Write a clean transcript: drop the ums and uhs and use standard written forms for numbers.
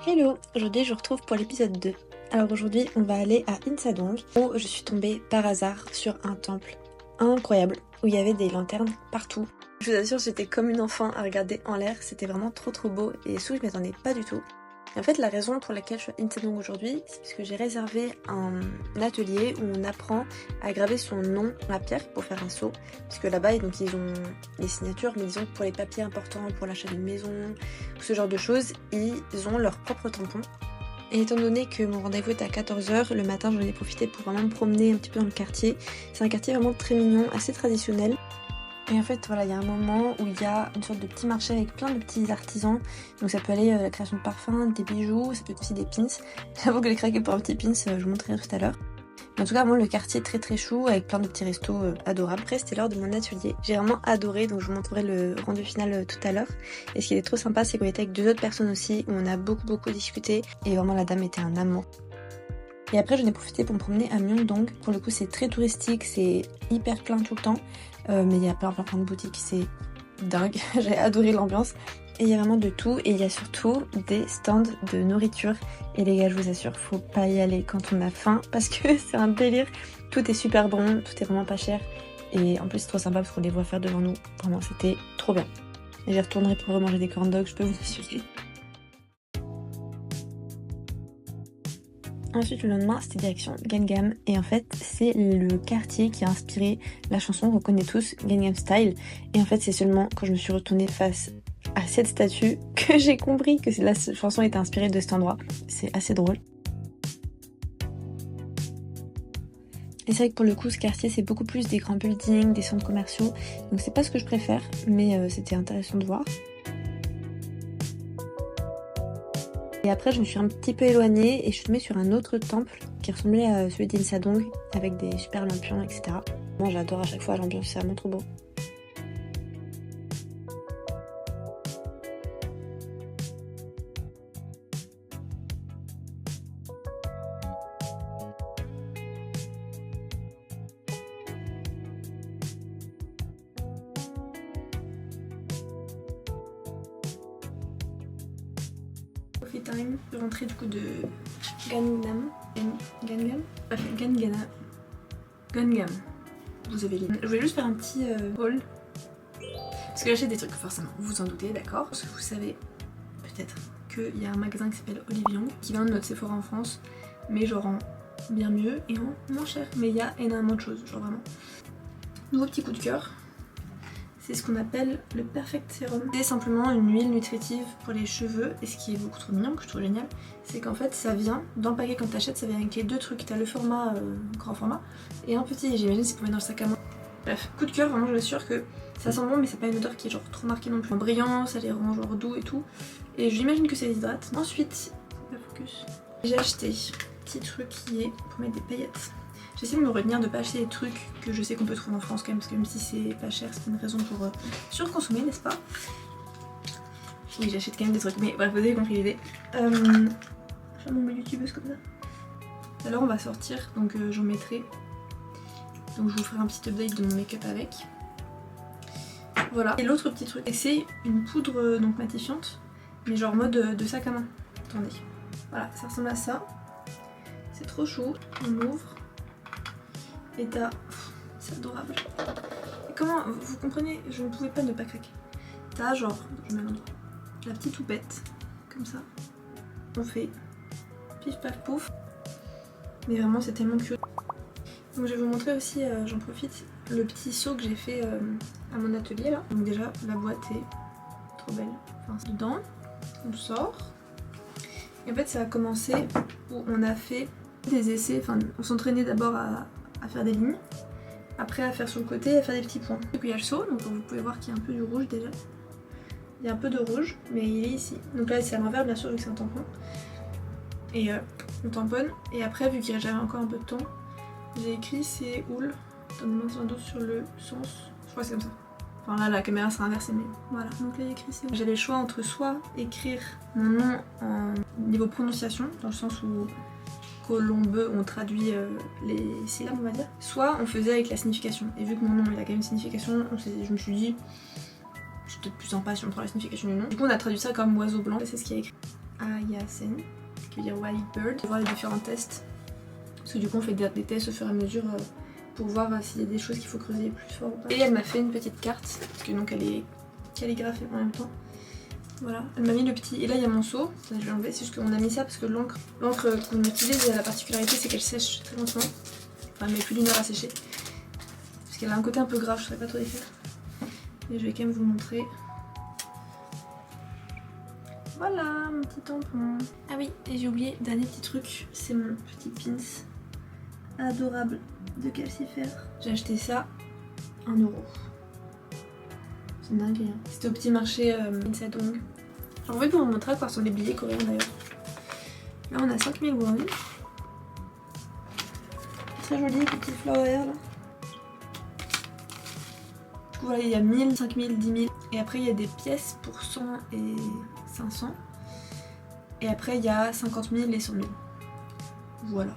Hello, aujourd'hui je vous retrouve pour l'épisode 2. Alors aujourd'hui on va aller à Insadong où je suis tombée par hasard sur un temple incroyable où il y avait des lanternes partout. Je vous assure j'étais comme une enfant à regarder en l'air, c'était vraiment trop beau et sous je m'y attendais pas du tout. Et en fait la raison pour laquelle je suis à Insadong aujourd'hui c'est parce que j'ai réservé un atelier où on apprend à graver son nom dans la pierre pour faire un sceau. Parce que là-bas donc, ils ont les signatures mais disons que pour les papiers importants, pour l'achat d'une maison, ce genre de choses, ils ont leur propre tampon. Et étant donné que mon rendez-vous est à 14h, le matin j'en ai profité pour vraiment me promener un petit peu dans le quartier. C'est un quartier vraiment très mignon, assez traditionnel. Et en fait voilà, il y a un moment où il y a une sorte de petit marché avec plein de petits artisans. Donc ça peut aller la création de parfums, des bijoux, ça peut être aussi des pins. J'avoue que j'ai craqué pour un petit pins, je vous montrerai tout à l'heure. En tout cas, vraiment le quartier est très chou avec plein de petits restos adorables. Après, c'était l'heure de mon atelier. J'ai vraiment adoré, donc je vous montrerai le rendu final tout à l'heure. Et ce qui est trop sympa, c'est qu'on était avec deux autres personnes aussi, où on a beaucoup discuté. Et vraiment, la dame était un amour. Et après, j'en ai profité pour me promener à Myeongdong. Pour le coup, c'est très touristique, c'est hyper plein tout le temps. Mais il y a plein de boutiques, c'est dingue. J'ai adoré l'ambiance. Et il y a vraiment de tout, et il y a surtout des stands de nourriture. Et les gars, je vous assure, faut pas y aller quand on a faim, parce que c'est un délire. Tout est super bon, tout est vraiment pas cher. Et en plus, c'est trop sympa parce qu'on les voit faire devant nous. Vraiment, c'était trop bien. Et j'y retournerai pour remanger des corn dogs, je peux vous assurer. Ensuite, le lendemain, c'était direction Gangnam. Et en fait, c'est le quartier qui a inspiré la chanson qu'on connaît tous, Gangnam Style. Et en fait, c'est seulement quand je me suis retournée face à cette statue que j'ai compris que la chanson était inspirée de cet endroit. C'est assez drôle. Et c'est vrai que pour le coup, ce quartier, c'est beaucoup plus des grands buildings, des centres commerciaux. Donc c'est pas ce que je préfère, mais c'était intéressant de voir. Et après, je me suis un petit peu éloignée et je suis tombée sur un autre temple qui ressemblait à celui d'Insadong avec des super lampions, etc. Moi, j'adore à chaque fois l'ambiance, c'est vraiment trop beau. Coffee time, je suis rentrée du coup de Gangnam. Gangnam. Vous avez l'idée. Je voulais juste faire un petit haul. Parce que j'achète des trucs, forcément, vous vous en doutez, d'accord. Parce que vous savez peut-être qu'il y a un magasin qui s'appelle Olive Young qui vend de notre Sephora en France, mais genre en bien mieux et en moins cher. Mais il y a énormément de choses, genre vraiment. Nouveau petit coup de cœur. C'est ce qu'on appelle le Perfect Serum. C'est simplement une huile nutritive pour les cheveux et ce qui est beaucoup trop mignon, que je trouve génial, c'est qu'en fait ça vient, dans le paquet quand t'achètes, ça vient avec les deux trucs. T'as le format grand format et un petit, j'imagine c'est pour mettre dans le sac à main. Bref, coup de cœur, vraiment je vous assure que ça sent bon mais c'est pas une odeur qui est genre trop marquée non plus. En brillant, ça les rend genre doux et tout. Et j'imagine que ça les hydrate. Ensuite, focus. J'ai acheté un petit truc qui est pour mettre des paillettes. J'essaie de me retenir de pas acheter des trucs que je sais qu'on peut trouver en France quand même, parce que même si c'est pas cher, c'est une raison pour surconsommer, n'est-ce pas? Oui, j'achète quand même des trucs, mais bref, vous avez compris l'idée. Je vais mon youtubeuse comme ça. Alors on va sortir, donc j'en mettrai. Donc je vous ferai un petit update de mon make-up avec. Voilà. Et l'autre petit truc, c'est une poudre donc matifiante, mais genre mode de sac à main. Attendez. Voilà, ça ressemble à ça. C'est trop chou. On ouvre. Et t'as... c'est adorable. Et comment... vous comprenez, je ne pouvais pas ne pas craquer. T'as genre... je mets l'endroit. La petite houppette. Comme ça. On fait... pif paf pouf. Mais vraiment c'est tellement cute. Donc je vais vous montrer aussi, j'en profite, le petit seau que j'ai fait à mon atelier là. Donc déjà la boîte est trop belle. Enfin c'est dedans. On sort. Et en fait ça a commencé où on a fait des essais. Enfin on s'entraînait d'abord à faire des lignes, après à faire sur le côté et à faire des petits points. Et puis il y a le seau, donc vous pouvez voir qu'il y a un peu du rouge déjà. Il y a un peu de rouge, mais il est ici. Donc là c'est à l'envers bien sûr vu que c'est un tampon. Et on tamponne, et après vu que j'avais encore un peu de temps, j'ai écrit c'est houle, dans mon ancien dos sur le sens, je crois que c'est comme ça. Enfin là la caméra sera inversée mais voilà, donc là il y a écrit c'est houle. J'avais le choix entre soit écrire mon nom en niveau prononciation, dans le sens où colombeux, on traduit les syllabes on va dire, soit on faisait avec la signification. Et vu que mon nom il a quand même une signification, je me suis dit c'est peut-être plus sympa si on prend la signification du nom. Du coup on a traduit ça comme oiseau blanc, c'est ce qui est écrit. Ayasen, qui veut dire Wild Bird, pour voir les différents tests. Parce que du coup on fait des tests au fur et à mesure pour voir s'il y a des choses qu'il faut creuser plus fort ou pas. Et elle m'a fait une petite carte, parce que donc elle est calligraphée en même temps. Voilà, elle m'a mis le petit, et là il y a mon seau, ça, je vais enlever, c'est juste qu'on a mis ça parce que l'encre qu'on utilise, la particularité c'est qu'elle sèche très lentement. Enfin elle met plus d'1 heure à sécher. Parce qu'elle a un côté un peu grave, je saurais pas trop décrire. Et je vais quand même vous montrer. Voilà mon petit tampon. Ah oui, et j'ai oublié, dernier petit truc, c'est mon petit pins adorable de calcifère. J'ai acheté ça 1 €. C'est dingue, hein. C'était au petit marché Insadong. J'en vais vous montrer à quoi sont les billets coréens d'ailleurs. Là on a 5000 won. Très joli les petites fleurs là. Du coup voilà, il y a 1000, 5000, 10 000. Et après il y a des pièces pour 100 et 500. Et après il y a 50 000 et 100 000. Voilà.